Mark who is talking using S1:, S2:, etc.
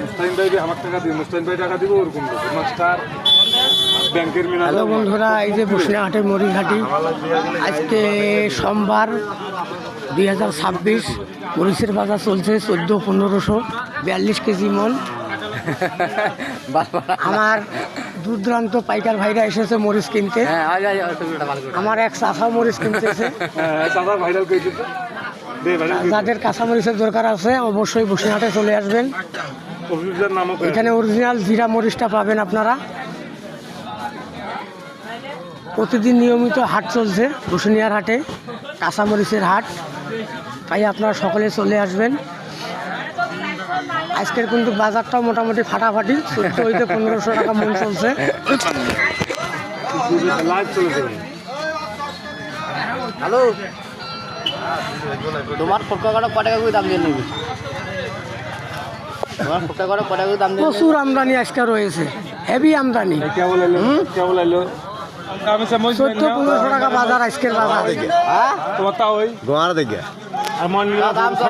S1: মুস্তাহিন ভাই আমার টাকা দিব, মুস্তাহিন ভাই টাকা দিব ওরকম মাস্টার ব্যাংকের মিনা।
S2: হ্যালো বন্ধুরা, এই যে বসিরহাটের মরিচঘাটি, আজকে সোমবার 2026। মরিচের বাজার চলছে 14-1542 কেজি মন। আমার দূর দূরান্ত পাইকার ভাইরা এসেছে মরিচ কিনতে। আমার এক চাষা মরিচ কিনতেছে। যাদের কাঁচামরিচের দরকার আছে অবশ্যই বসিরহাটে চলে আসবেন। এখানে অরিজিনাল জিরা মরিচটা পাবেন আপনারা। প্রতিদিন নিয়মিত হাট চলছে বসুনিয়ার হাটে, কাঁচামরিচের হাট, তাই আপনারা সকলে চলে আসবেন। আজকের কিন্তু বাজারটাও মোটামুটি ফাটাফাটি, 1400-1500 টাকা মন চলছে।
S3: হ্যালো, তোমার ফটকা কটা টাকা করে দাম দিয়ে নেবে? তোমার ফটকা কটা টাকা করে দাম দিয়ে?
S2: প্রচুর আমদানি আজকে রয়েছে, হেভি আমদানি। 1400-1500 টাকা বাজার আজকের বাজার।
S1: তোমার তা ওই গোয়ার দেখে